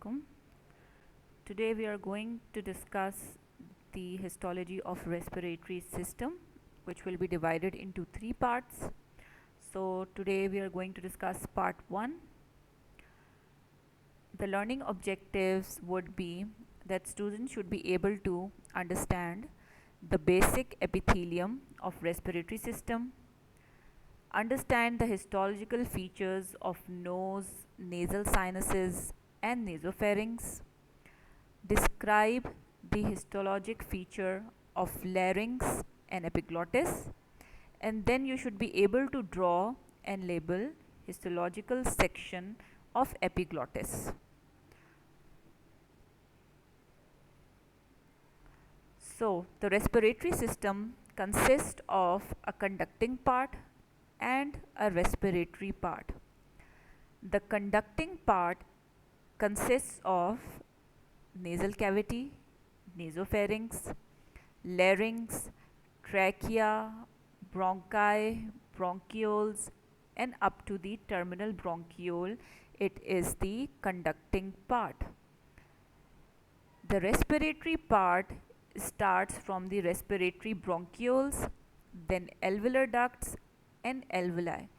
alaikum. Today we are going to discuss the histology of respiratory system, which will be divided into three parts. So today we are going to discuss part 1. The learning objectives would be that students should be able to understand the basic epithelium of respiratory system, understand the histological features of nose, nasal sinuses and nasopharynx, describe the histologic feature of larynx and epiglottis, and then you should be able to draw and label histological section of epiglottis. So the respiratory system consists of a conducting part and a respiratory part. The conducting part consists of nasal cavity, nasopharynx, larynx, trachea, bronchi, bronchioles, and up to the terminal bronchiole. It is the conducting part. The respiratory part starts from the respiratory bronchioles, then alveolar ducts and alveoli.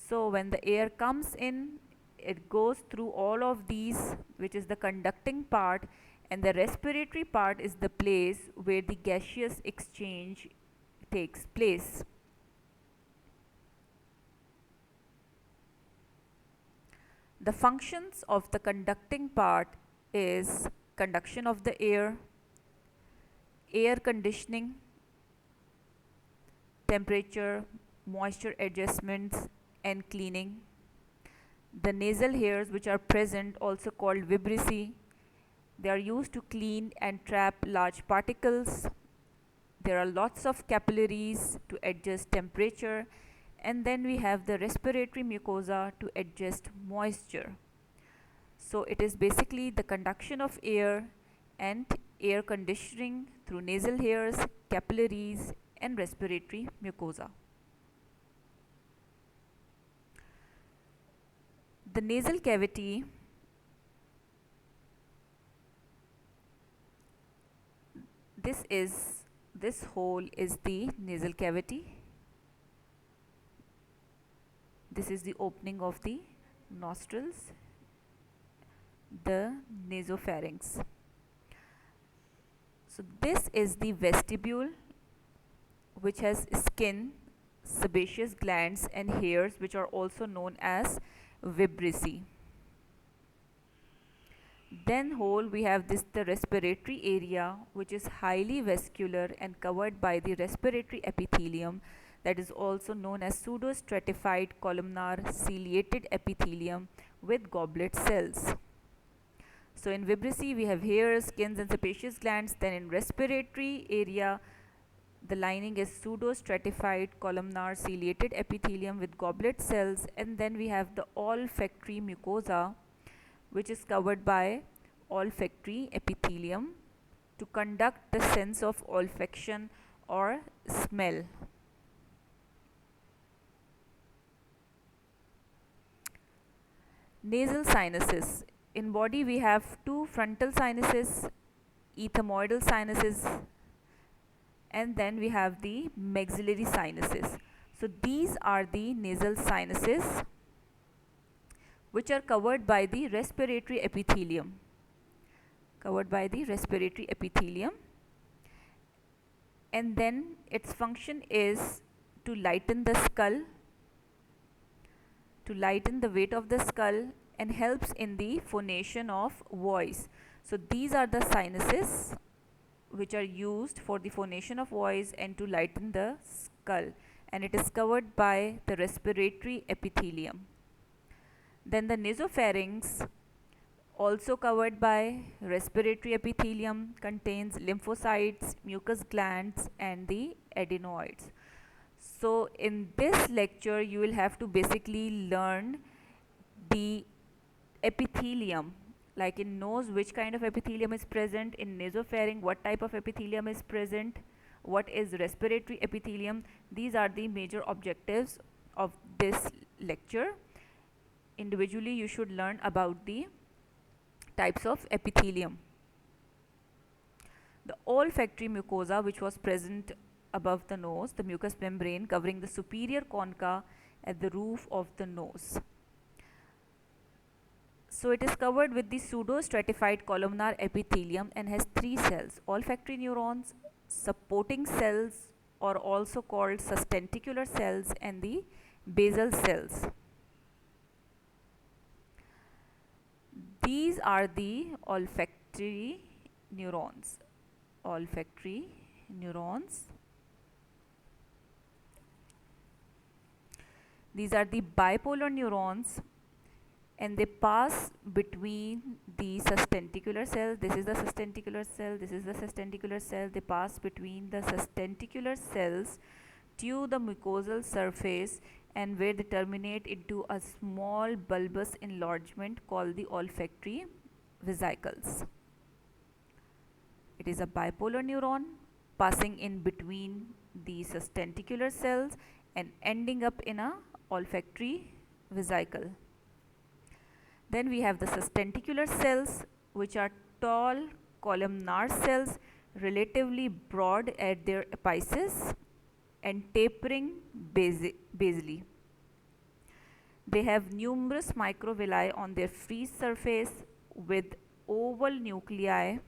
So when the air comes in, it goes through all of these, which is the conducting part, and the respiratory part is the place where the gaseous exchange takes place. The functions of the conducting part is conduction of the air conditioning, temperature, moisture adjustments and cleaning. The nasal hairs which are present, also called vibrissae, they are used to clean and trap large particles. There are lots of capillaries to adjust temperature, and then we have the respiratory mucosa to adjust moisture. So it is basically the conduction of air and air conditioning through nasal hairs, capillaries and respiratory mucosa. The nasal cavity this hole is the nasal cavity. This is the opening of the nostrils, the nasopharynx. So this is the vestibule, which has skin, sebaceous glands and hairs, which are also known as vibrissae. Then whole we have the respiratory area, which is highly vascular and covered by the respiratory epithelium, that is also known as pseudostratified columnar ciliated epithelium with goblet cells. So in vibrissae we have hairs, skins and sebaceous glands. Then in respiratory area the lining is pseudostratified columnar ciliated epithelium with goblet cells, and then we have the olfactory mucosa, which is covered by olfactory epithelium to conduct the sense of olfaction or smell. Nasal sinuses. In body we have two frontal sinuses, ethmoidal sinuses, and then we have the maxillary sinuses. So these are the nasal sinuses which are covered by the respiratory epithelium. And then its function is to lighten the skull, to lighten the weight of the skull, and helps in the phonation of voice. So these are the sinuses which are used for the phonation of voice and to lighten the skull, and it is covered by the respiratory epithelium. Then the nasopharynx, also covered by respiratory epithelium, contains lymphocytes, mucus glands and the adenoids. So in this lecture you will have to basically learn the epithelium, like in nose which kind of epithelium is present, in nasopharynx what type of epithelium is present, what is respiratory epithelium. These are the major objectives of this lecture. Individually you should learn about the types of epithelium. The olfactory mucosa, which was present above the nose, the mucous membrane covering the superior concha at the roof of the nose. So it is covered with the pseudo-stratified columnar epithelium and has 3 cells: olfactory neurons, supporting cells or also called sustentacular cells, and the basal cells. These are the olfactory neurons. Olfactory neurons. These are the bipolar neurons, and they pass between the sustentacular cells. This is the sustentacular cell, this is the sustentacular cell. They pass between the sustentacular cells to the mucosal surface, and where they terminate into a small bulbous enlargement called the olfactory vesicles. It is a bipolar neuron passing in between the sustentacular cells and ending up in a olfactory vesicle. Then we have the sustentacular cells, which are tall columnar cells, relatively broad at their apices and tapering basally. They have numerous microvilli on their free surface with oval nuclei,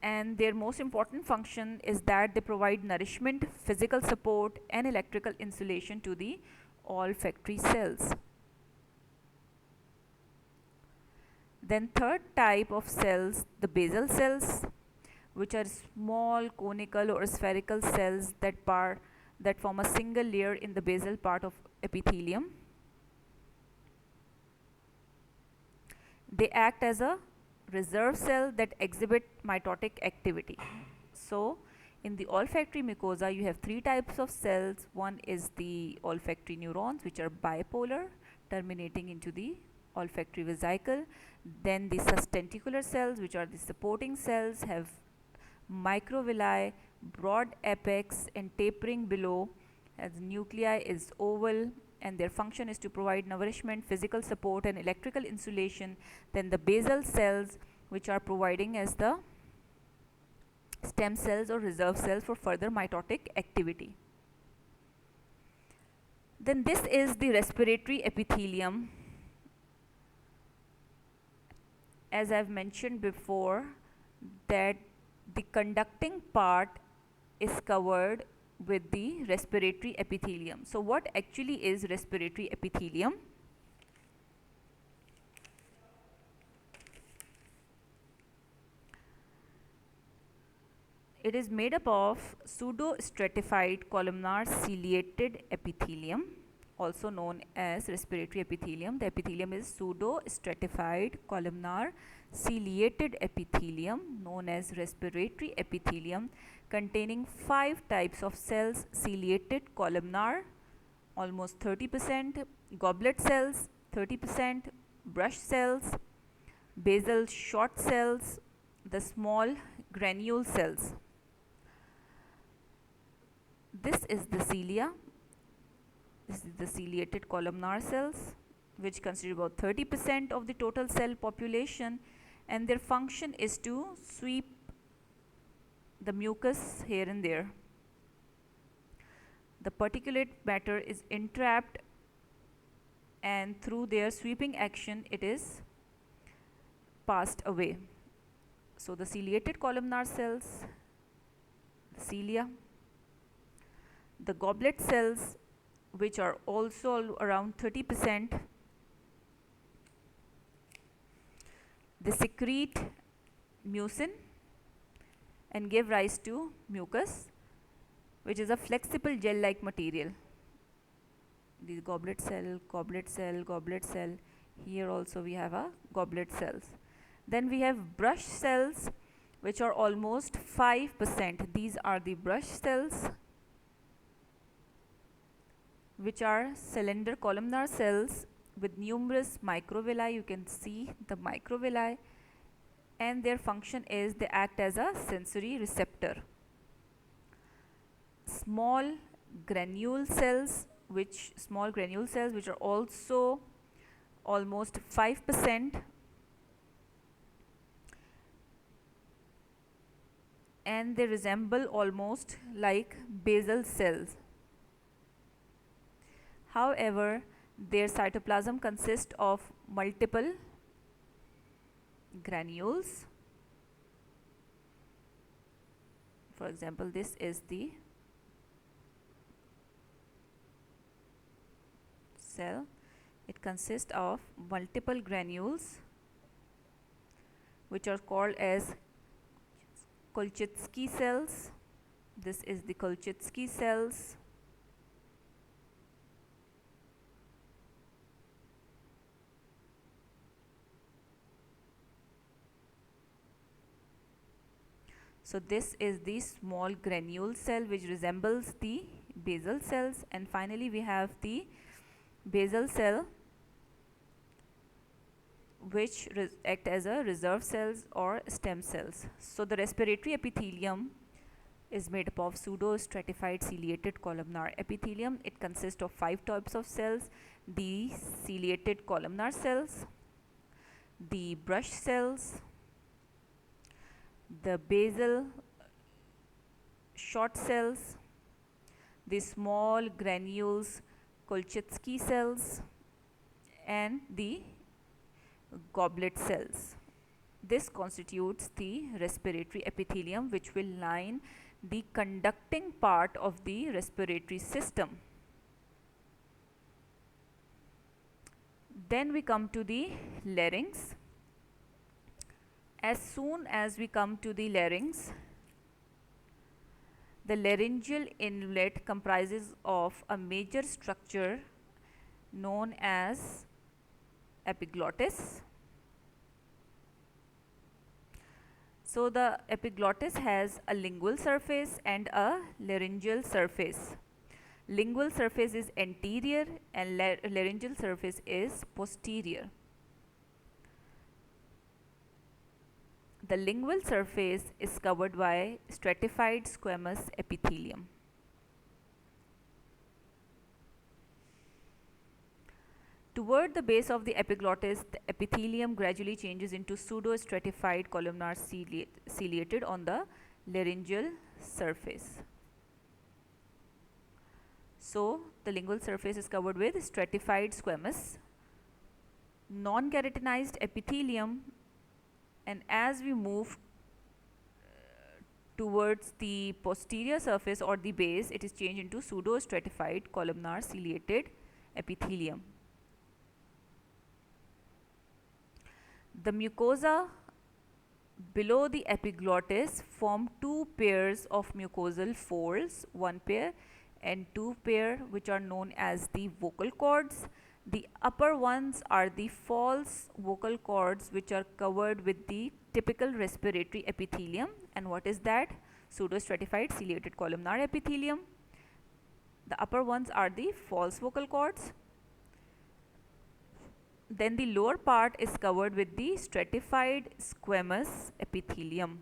and their most important function is that they provide nourishment, physical support, and electrical insulation to the olfactory cells. Then third type of cells, the basal cells, which are small conical or spherical cells that form a single layer in the basal part of epithelium. They act as a reserve cell that exhibit mitotic activity. So in the olfactory mucosa you have 3 types of cells. One is the olfactory neurons, which are bipolar, terminating into the olfactory vesicle. Then the sustentacular cells, which are the supporting cells, have microvilli, broad apex and tapering below, as nuclei is oval, and their function is to provide nourishment, physical support and electrical insulation. Then the basal cells, which are providing as the stem cells or reserve cells for further mitotic activity. Then this is the respiratory epithelium. As I've mentioned before, that the conducting part is covered with the respiratory epithelium. So what actually is respiratory epithelium? It is made up of pseudo-stratified columnar ciliated epithelium, also known as respiratory epithelium. The epithelium is pseudo-stratified columnar ciliated epithelium, known as respiratory epithelium, containing 5 types of cells: ciliated columnar, almost 30%, goblet cells, 30%, brush cells, basal short cells, the small granule cells. This is the cilia. This is the ciliated columnar cells, which constitute about 30% of the total cell population, and their function is to sweep the mucus here and there. The particulate matter is entrapped, and through their sweeping action it is passed away. So the ciliated columnar cells, the cilia, the goblet cells, which are also around 30%, they secrete mucin and give rise to mucus, which is a flexible gel-like material. The goblet cell, goblet cell, goblet cell. Here also we have a goblet cells. Then we have brush cells, which are almost 5%. These are the brush cells, which are cylinder columnar cells with numerous microvilli. You can see the microvilli, and their function is they act as a sensory receptor. Small granule cells, which are also almost 5%, and they resemble almost like basal cells. However, their cytoplasm consists of multiple granules. For example, this is the cell. It consists of multiple granules which are called as Kolchitsky cells. This is the Kolchitsky cells. So this is the small granule cell which resembles the basal cells, and finally we have the basal cell which act as a reserve cells or stem cells. So the respiratory epithelium is made up of pseudostratified ciliated columnar epithelium. It consists of 5 types of cells: the ciliated columnar cells, the brush cells, the basal short cells, the small granules Kolchitsky cells, and the goblet cells. This constitutes the respiratory epithelium, which will line the conducting part of the respiratory system. Then we come to the larynx. As soon as we come to the larynx, the laryngeal inlet comprises of a major structure known as epiglottis. So the epiglottis has a lingual surface and a laryngeal surface. Lingual surface is anterior and laryngeal surface is posterior. The lingual surface is covered by stratified squamous epithelium. Toward the base of the epiglottis, the epithelium gradually changes into pseudo-stratified columnar ciliated on the laryngeal surface. So, the lingual surface is covered with stratified squamous, non-keratinized epithelium, and as we move towards the posterior surface or the base, it is changed into pseudo-stratified columnar ciliated epithelium. The mucosa below the epiglottis form 2 pairs of mucosal folds, 1 pair and 2 pair, which are known as the vocal cords. The upper ones are the false vocal cords, which are covered with the typical respiratory epithelium. And what is that? Pseudostratified ciliated columnar epithelium. The upper ones are the false vocal cords. Then the lower part is covered with the stratified squamous epithelium.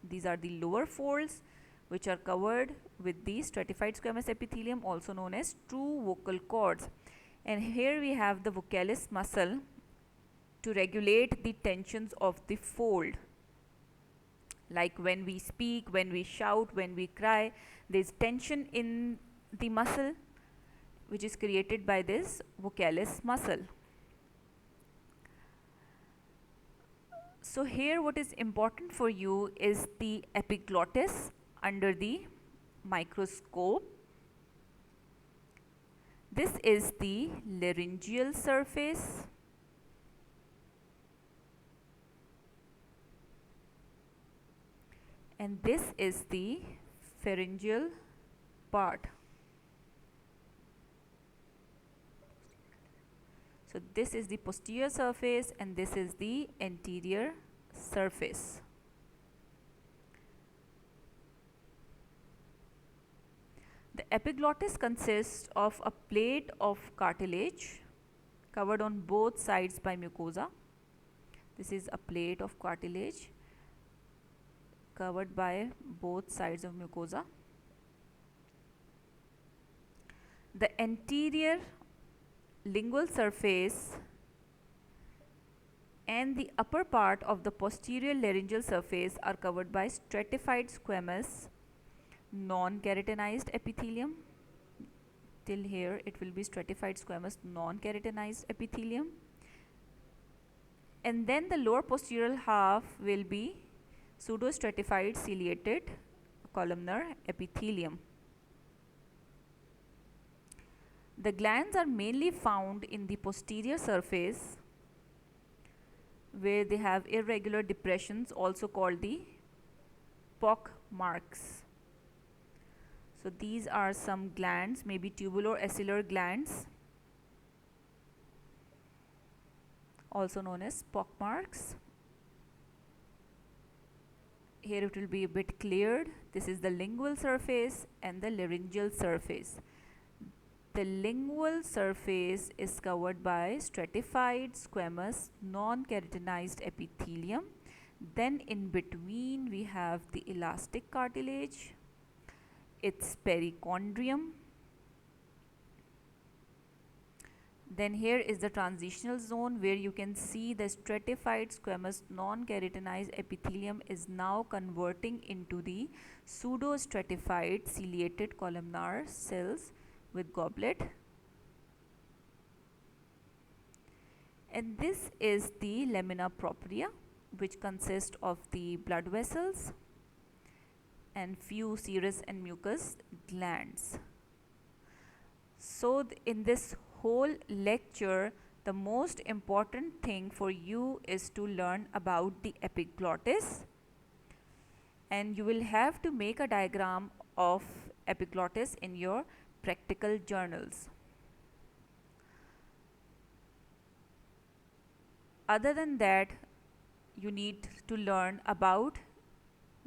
These are the lower folds which are covered with the stratified squamous epithelium, also known as true vocal cords. And here we have the vocalis muscle to regulate the tensions of the fold. Like when we speak, when we shout, when we cry, there is tension in the muscle which is created by this vocalis muscle. So here what is important for you is the epiglottis under the microscope. This is the laryngeal surface. And this is the pharyngeal part. So this is the posterior surface and this is the anterior surface. The epiglottis consists of a plate of cartilage covered on both sides by mucosa. This is a plate of cartilage covered by both sides of mucosa. The anterior lingual surface and the upper part of the posterior laryngeal surface are covered by stratified squamous non-keratinized epithelium. Till here it will be stratified squamous non-keratinized epithelium, and then the lower posterior half will be pseudostratified ciliated columnar epithelium. The glands are mainly found in the posterior surface, where they have irregular depressions, also called the pock marks. So these are some glands, maybe tubulo-acellular glands, also known as pock marks. Here it will be a bit cleared. This is the lingual surface and the laryngeal surface. The lingual surface is covered by stratified squamous non-keratinized epithelium. Then in between we have the elastic cartilage, its perichondrium. Then here is the transitional zone, where you can see the stratified squamous non-keratinized epithelium is now converting into the pseudostratified ciliated columnar cells with goblet. And this is the lamina propria, which consists of the blood vessels and few serous and mucous glands. So in this whole lecture, the most important thing for you is to learn about the epiglottis, and you will have to make a diagram of epiglottis in your practical journals. Other than that, you need to learn about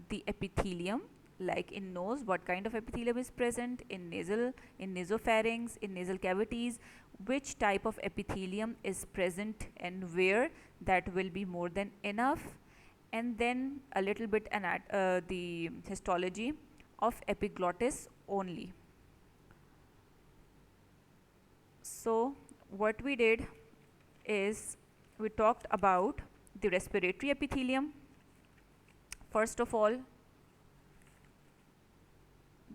the epithelium, like in nose, what kind of epithelium is present, in nasal, in nasopharynx, in nasal cavities, which type of epithelium is present and where. That will be more than enough. And then a little bit the histology of epiglottis only. So what we did is we talked about the respiratory epithelium. First of all,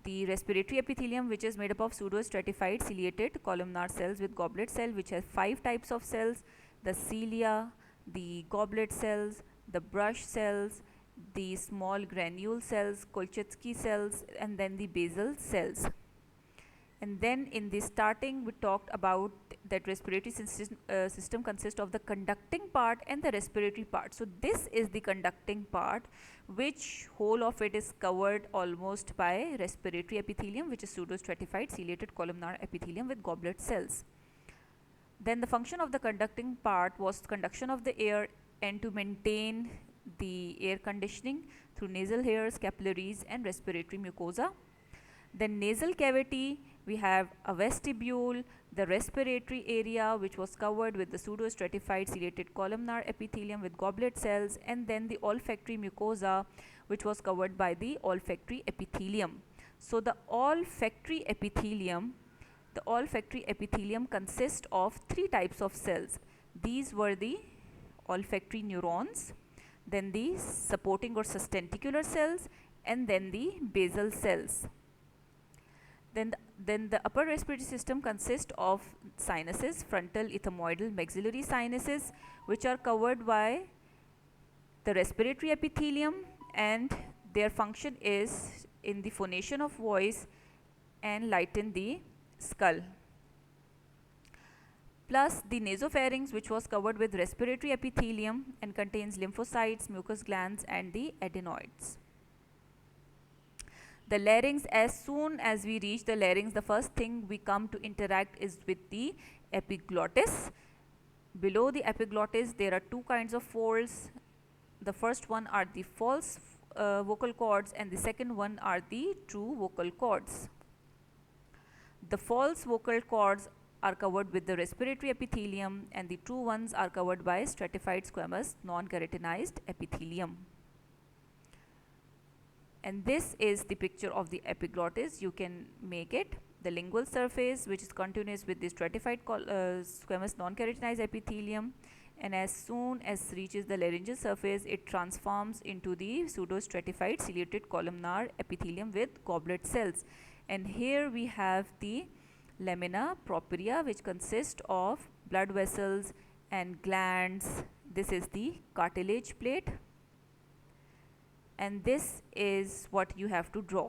the respiratory epithelium, which is made up of pseudostratified ciliated columnar cells with goblet cell, which has 5 types of cells: the cilia, the goblet cells, the brush cells, the small granule cells, Kolchitsky cells, and then the basal cells. And then in the starting we talked about that respiratory system consists of the conducting part and the respiratory part. So this is the conducting part, which whole of it is covered almost by respiratory epithelium, which is pseudostratified ciliated columnar epithelium with goblet cells. Then the function of the conducting part was conduction of the air and to maintain the air conditioning through nasal hairs, capillaries, and respiratory mucosa. Then nasal cavity, we have a vestibule, the respiratory area, which was covered with the pseudostratified ciliated columnar epithelium with goblet cells, and then the olfactory mucosa, which was covered by the olfactory epithelium. So the olfactory epithelium consists of 3 types of cells. These were the olfactory neurons, then the supporting or sustentacular cells, and then the basal cells. Then the upper respiratory system consists of sinuses, frontal, ethmoidal, maxillary sinuses, which are covered by the respiratory epithelium, and their function is in the phonation of voice and lighten the skull. Plus the nasopharynx, which was covered with respiratory epithelium and contains lymphocytes, mucous glands, and the adenoids. The larynx, as soon as we reach the larynx, the first thing we come to interact is with the epiglottis. Below the epiglottis, there are 2 kinds of folds. The first one are the false vocal cords, and the second one are the true vocal cords. The false vocal cords are covered with the respiratory epithelium, and the true ones are covered by stratified squamous non-keratinized epithelium. And this is the picture of the epiglottis. You can make it. The lingual surface, which is continuous with the stratified squamous non-keratinized epithelium, and as soon as reaches the laryngeal surface, it transforms into the pseudostratified ciliated columnar epithelium with goblet cells. And here we have the lamina propria, which consists of blood vessels and glands. This is the cartilage plate, and this is what you have to draw.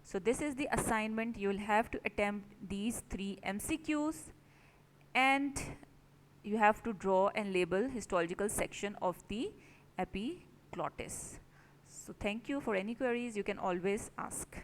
So this is the assignment. You will have to attempt these 3 MCQs, and you have to draw and label histological section of the epiglottis. So thank you. For any queries, you can always ask.